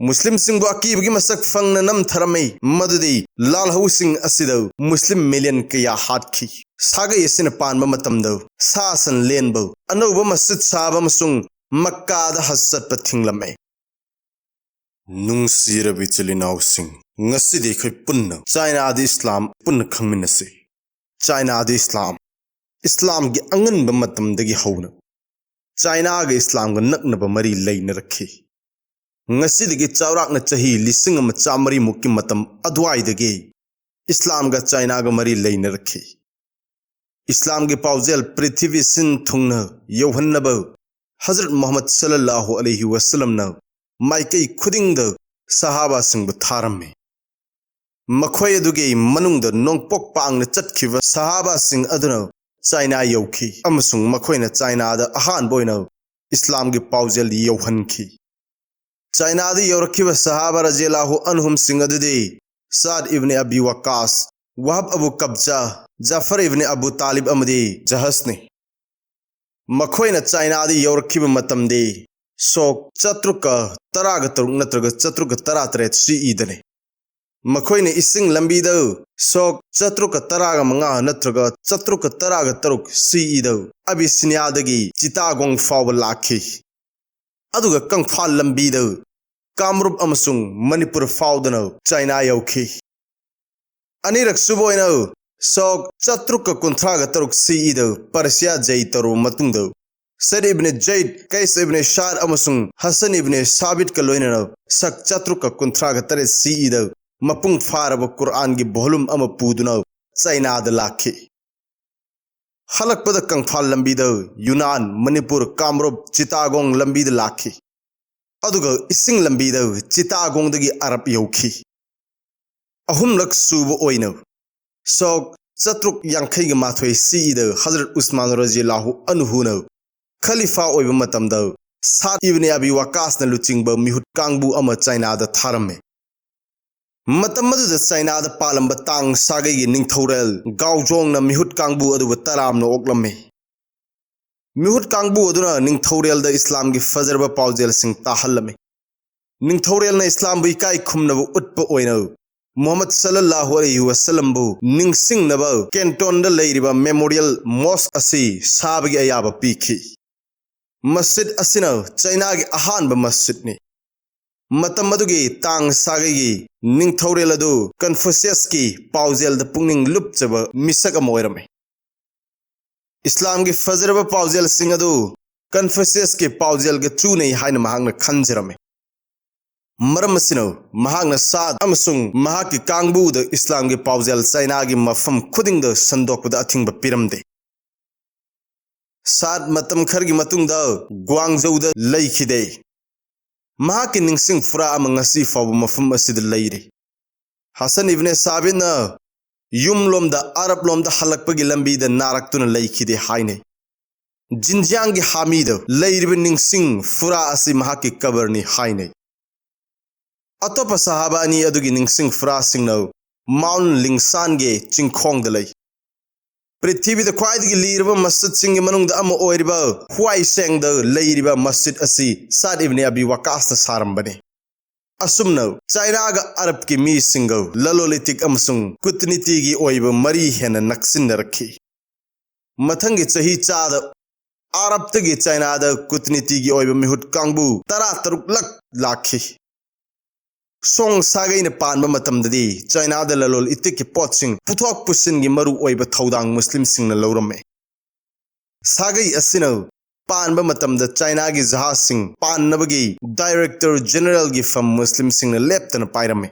मुस्लिम सिंह अकीबगी मसक फंगना नमथरमे मदुदी लालहौसिंग असिदौ मुस्लिम मिलियन कया हाटखी सागै असिन पानबा मतमदौ सासन लेनबौ अनौबा मस्जिद साबा मसुंग मक्कादा हज चटपा थिंगलमे नुंगसिरबि चिलिनाउसिंग ngasi khoi punna China adi Islam punna khangminase China adi Islam gi angan ba matam dagi hauna China ga Islam ga nakna ba mari leina rakhi ngasi dagi chawrak na chahi lising ma chamari mukki matam adwai dagi Islam ga China ga mari leina rakhi Islam gi paujel prithvi sin thungna yohanna ba Hazrat Muhammad sallallahu alaihi wasallam na maikai khuding da sahaba sing ba tharamme मखोय दुगे मनुंग द नोंगपोक पांग चटखिव सहाबा सिंह अदुना चाइना यौखी अमसुंग मखोयना चाइना द अहान बोयना इस्लाम गे पाउजेल यौहनखी चाइना द यौरखिव सहाबा रजियल्लाहु अन्हुम सिंह अदुदे साद इब्ने अबी वक्कास वहब अबू कब्जा जाफर इब्ने अबू तालिब अमदे जहसने मखोयना चाइना द यौरखिव मतम दे सोक चत्रुक तराग तरुक नत्रग चत्रुक तरा तरेत सी ईदने मखोयने इसिंग लंबीद सोक चत्रुक तराग मंगा नत्रग चत्रुक तराग तरुक सीईद अबिसिनियादगी चितागोंग फाव लाखी अदुगा कंगफा लंबीद कामरूप अमसुंग मणिपुर फावदन चाइना यौखी अनिरक सुबोयन सोक चत्रुक कुंथ्राग तरुक सीईद पर्सिया जई तरु मतुंग सर इब्ने जैद कैस इब्ने शार अमसुंग हसन इब्ने साबित का लोयन सक चत्रुक कुंथ्राग तरे सीईद मपुंग फारब कुरान की वॉल्यूम अम पूदुना चाइना द लाखे हलकपद कंगफा लंबीद यूनान मणिपुर कामरूप चितागोंग लंबीद लाखे अदुगा इसिंग लंबीद चितागोंग दगी अरब यौखी अहुमलक सूब ओइन सोक चत्रुक यांखैग माथोय सीद हजरत उस्मान रजियल्लाहु अन्हु न खलीफा ओइब मतमद साद इब्ने अबी वक्कास न लुचिंग मिहुत कांगबु अम चाइना द थारमे मतमद चाइना द पालंब तांग सागई निंगथौरेल गावजोंग न मिहुत कांगबु अदुब तराम न ओकलमे मिहुत कांगबु अदुना निंगथौरेल द इस्लाम की फजरब पाउजेल सिंह ताहलमे निंगथौरेल न इस्लाम बु इकाई खुमनब उतप ओइन मोहम्मद सल्लल्लाहु अलैहि वसल्लम बु निंगसिंग नब कैंटोन द लेरिबा मेमोरियल मॉस्क असि साबगी अयाब पीखी मस्जिद असिना चाइना की अहान ब मस्जिद ने मतमदुगी तांग सागई निंगथौरेल अदु कन्फ्यूशियस की पाउजेल द पुंगनिंग लुपचब मिसक अमोयरमे इस्लाम की फजरब पाउजेल सिंह अदु कन्फ्यूशियस के पाउजेल के चूने हाइन महांग खंजरमे मरम सिनो महांग साद अमसुंग महा की कांगबु द इस्लाम के पाउजेल चाइना की मफम खुदिंग द संदोक द अथिंग ब पिरमदे साद मतम खर की मतुंग द ग्वांगजौ द लैखिदे महा की निंगसिंग फुरा अम ngasi फाव मफम असिद लैरे हसन इब्ने साबिन युम लोम द अरब लोम द हलकपगी लंबी द नारक्तुन लैखिदे हाइने जिनजियांग की हामिद लैरिब निंगसिंग फुरा असि महा की कबरनी हाइने अतोप सहाबानी अदुगी निंगसिंग फुरा सिंगनो माउंट लिंगसान गे चिंखोंग द लै पृथ्वी द ख्वाइदगी लीरब मस्जिद सिंग मनुंग the um ओइरिब Huawei saying the लैरिब मस्जिद असि साद इब्ने अबी वक्कास द सारंबने असुमनो चाइना ग अरब की मी सिंग ललोलितिक अमसुंग कुतनीति गी ओइब मरी हेन नक्सिन रखी मथंगी चही चाद अरब तगी चाइना द कुतनीति गी ओइब मिहुत कांगबु तरा तरुक लक लाखी सोंग सागई ने पानब मतमददी चाइना द ललोल इतिक पोटसिंग पुथोक पुसिन गी मरु ओइब थौदांग मुस्लिम सिंग न लौरमे सागई असिनो पानब मतमद चाइना की जहाज सिंह पानबगी डायरेक्टर जनरल की फम मुस्लिम सिंह न लेप्तन पाइरमे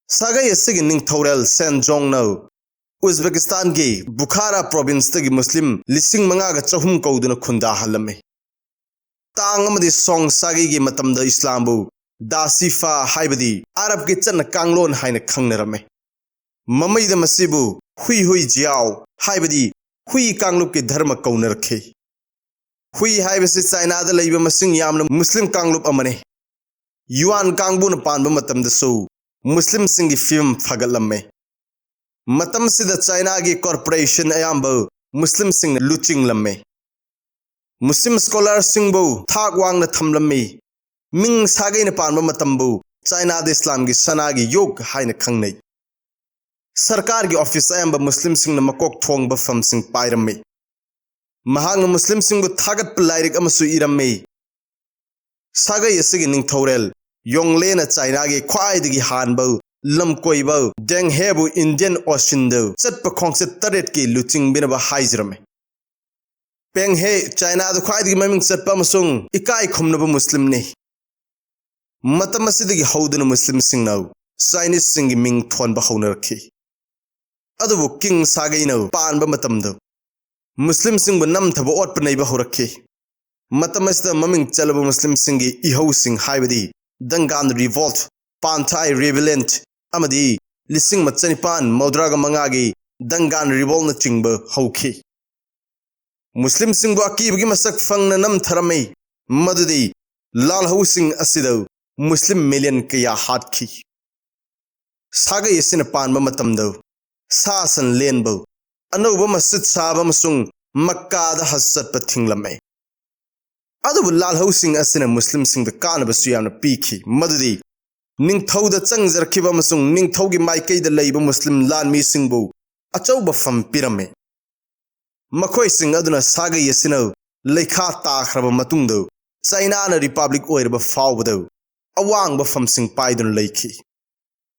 सागई असिगी निंगथौरेल सेंजोंग न उज्बेकिस्तान की बुखारा प्रोविंस तगी मुस्लिम लिसिंग मंगा ग चहुम कौदुन खुंदा हलमे तांग अमदी सोंग सागई की मतमद इस्लामबु दासिफा हाइबदी अरब के चन कांगलोन हाइन खंगनरमे ममईद मसीबु हुई हुई जियाओ हाइबदी हुई कांगलुप के धर्म कौनरखे हुई हाइबसे चाइना द लैब मसिंग यामन मुस्लिम कांगलुप अमने युआन कांगबुन पानब मतमदसु मुस्लिम सिंग फिल्म फगलमे मतम सिद चाइना की कॉर्पोरेशन अयाम मुस्लिम सिंग लुचिंग लम्मे मुस्लिम स्कॉलर सिंह थाक वांग थमलम्मी मिंग सागैना पानबा मतंबु चाइना द इस्लाम की सनागी योग हाइना खंगनै सरकार की ऑफिस अयंबा मुस्लिम सिंह मकोक थोंग बफम सिंह पाइरमे महांग मुस्लिम सिंह थागत लाइरिक अमसु इरमे सागै असगी निंगथौरेल योंगलेना चाइना की ख्वाइदगी हानबौ लम कोइबौ डेंग हेबु इंडियन ओशन दौ चटप खोंगसे तरेट की लुचिंग बिनबा हाइजरमे पेंग हे चाइना द ख्वाइदगी ममिंग चटप अमसुंग इकाई खुमनबा मुस्लिम ने मतम असिदगी हौदन मुस्लिम सिंह नौ Chinese Singh Ming थोनबा हौनरखी अदुबु king सागैनो Panba मतमदो मुस्लिम सिंह नमथब ओटप नैबा हौरखी मतम असिदा ममिंग चलबा मुस्लिम सिंह की इहौ सिंह हाइबदी दंगान रिवोल्ट पांथाई रेविलेंट अमदी लिसिंग मचनिपान मौद्राग मंगागी दंगान रिवोल्ट न चिंग हौखी मुस्लिम सिंह अकीबगी मसक फंगना नमथरमे मदुदी लाल हौ सिंह असिदौ मुस्लिम मिलियन कया हाटखी सागै असिन पानबा मतमदौ सासन लेनबौ अनौबा मस्जिद साबा मसुंग मक्कादा हज चटप थिंगलमे अदुबु लाल हौ सिंह असिन मुस्लिम सिंह कानबसु यामना पीखी मदुदी निंगथौदा चंगजरखिबा मसुंग निंगथौगी माइकैदा लैबा मुस्लिम लानमी सिंहबु अचौबा फम पिरमे मखोय सिंह अदुना सागै असिन लेखा ताखरबा मतुंगदौ चाइना ना रिपब्लिक ओइरबा फावबदौ अवांग फम सिंह पाइदुन लैखी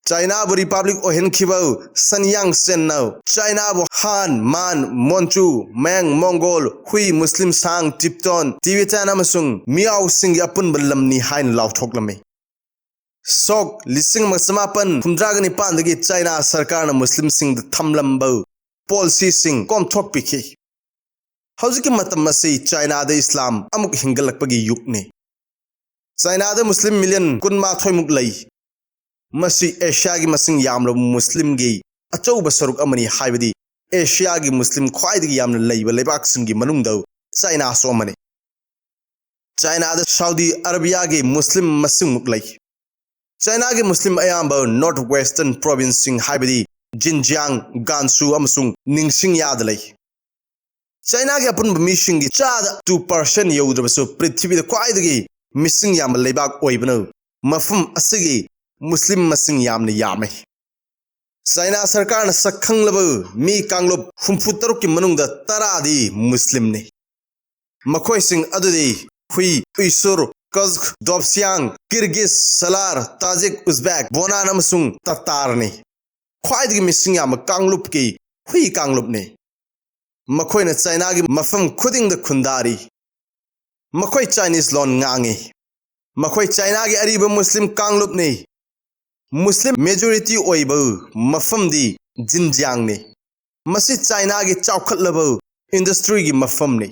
चाइना बु रिपब्लिक ओहेनखिबौ सनयांग सेनौ चाइना बु हान मान मोंचू मैंग मंगोल हुई मुस्लिम सांग टिप्टोन तिबेटान अमसुंग मियाओ सिंह अपुन बलमनी हाइन लाउथोकलमे सोक लिसिंग मसमापन खुमद्रागनि पांदगी चाइना सरकार ना मुस्लिम सिंह थमलंबौ पॉलिसी सिंह कोमथोकपिखी हौजिकी मतम असी चाइना द इस्लाम अमुक हिंगलकपगी युगने चाइना द मुस्लिम मिलियन कुनमाथोयमुक लई मसी एशिया की मसिंग यामलो मुस्लिम की अचौब सरुक अमनी हाइबदी एशिया की मुस्लिम ख्वाइदगी यामना लैबा लेबाक सिंगी मनुंगदौ चाइना सोमने चाइना द सऊदी अरबिया की मुस्लिम मसिंग मुक लई चाइना की मुस्लिम अयाम्ब नॉर्थ वेस्टर्न प्रोविंस सिंग हाइबदी जिनजियांग गांसू अमसुंग निंगसिंग याद लई चाइना के अपन मिसिंग की चाद 2% यौद्रबसु पृथ्वी द ख्वाइदगी मिसिंग याम लेबाक ओइबनो मफम असगी मुस्लिम मसिंग यामने यामे चाइना सरकार न सखंगलब मी कांगलोब हुमफुतरुक की मनुंग तरादी मुस्लिम ने मखोय सिंह अदुदी हुई उइसुर कज़्क दोबसियांग किर्गिज सलार ताजिक उज़्बेक बोनान अमसुंग ततार ने ख्वाइदगी मिसिंग याम कांगलोब की हुई कांगलोब ने मखोय न चाइना की मफम खुदिंग द खुंदारी मखोय चाइनीज लोन ngangi मखोय चाइना की अरीब मुस्लिम कांगलुप ने मुस्लिम मेजॉरिटी ओइब मफम दी जिनजियांग ने मसी चाइना की चौखटलब इंडस्ट्री की मफम ने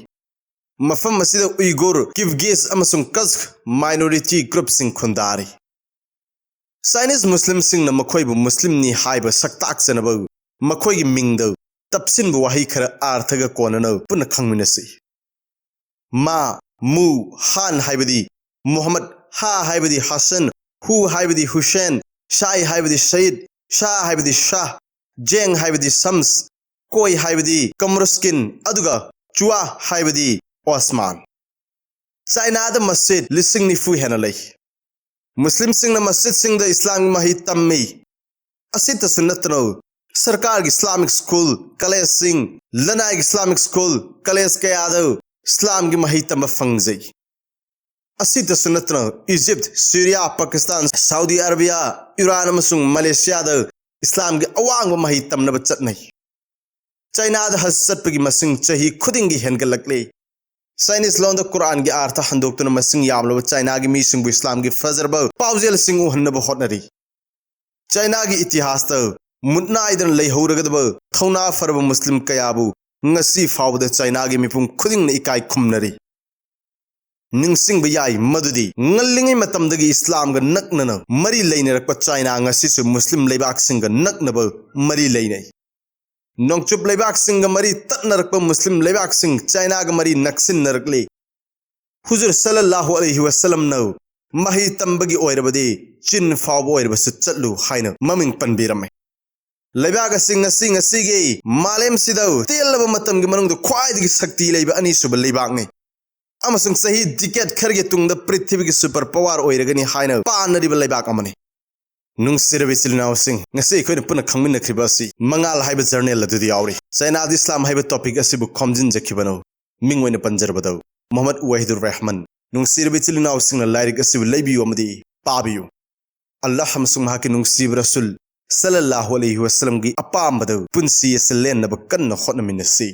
मफम मसीद उइगुर किर्गिज अमसुंग कज़्क माइनॉरिटी ग्रुप सिंह खुंदारी चाइनीज मुस्लिम सिंह मखोयब मुस्लिम नि हाइब सक्ताक चनब मखोय की मिंगद तपसिन वही खर आर्थग कोनन पुन खंगमिनसी मा मु हान हाइबदी मोहम्मद हा हाइबदी हसन हु हाइबदी हुसैन शाह हाइबदी सईद शाह हाइबदी शाह जेंग हाइबदी शम्स कोई हाइबदी कमरुस्किन अदुगा चुआ हाइबदी ओस्मान चाइना द मस्जिद लिसिंग निफु हेना लई मुस्लिम सिंह मस्जिद सिंह द इस्लामिक मही तम्मी असित सुन्नतनो सरकार की इस्लामिक स्कूल कॉलेज सिंह लनाई इस्लामिक स्कूल कॉलेज के यादव इस्लाम की मही तम फंगजई असित सुन्नतनो Egypt Syria Pakistan Saudi Arabia Iran अमसुंग मलेशिया द इस्लाम की अवांग मही तमनब चटनई चाइना द हज चटपगी मसिंग चही खुदिंगी हेनगलकले चाइनीज लोन द कुरान की अर्थ हंदोक्तुन मसिंग यामलब चाइना की मीसिंग इस्लाम की फजरब पाउजेल सिंग उहन्नब होटनरी चाइना की इतिहास द मुदनाइदन लेहौरगदब थौना फरब मुस्लिम कयाबु ngasi फावद चाइना की मिपुंग खुदिंग न इकाई खुमनरी निंगसिंग बयाई मदुदी ngaliंgi matamdagi islam ga naknana mari leinarap China ngasi su muslim leibak sing ga naknaba mari leinai nongchup leibak sing ga mari tatnarak muslim leibak sing China ga mari naksin narakle huzur sallallahu alaihi wasallam no mahi tambagi oirabadi chin faw oirabas chatlu haina maming panbirame लेबागा सिंग मालेम सिदौ तेलबा मतम गी मनुंग ख्वाइदगी शक्ति लेबा अनि सुब लेबाक ने अमसुंग सही decade Kharge Tung the पृथ्वी की सुपर पावर ओइरगनी हाइना पानरिब लैबाक अमने नुंगसिरबि सिलनावसिंग ngasi khoi puna khangmin khibasi mangal haiba journal adudi yauri China Islam haiba topic asibu khomjin jakhibano mingwena panjarbado Muhammad Wahidur Rahman nungsirbi silinawsing na lairik asibu leibiyu amadi pabiyu Allah hamsung mahaki nungsib rasul sallallahu alaihi wasallam gi apambado punsi selen na bakkan na khotna minasi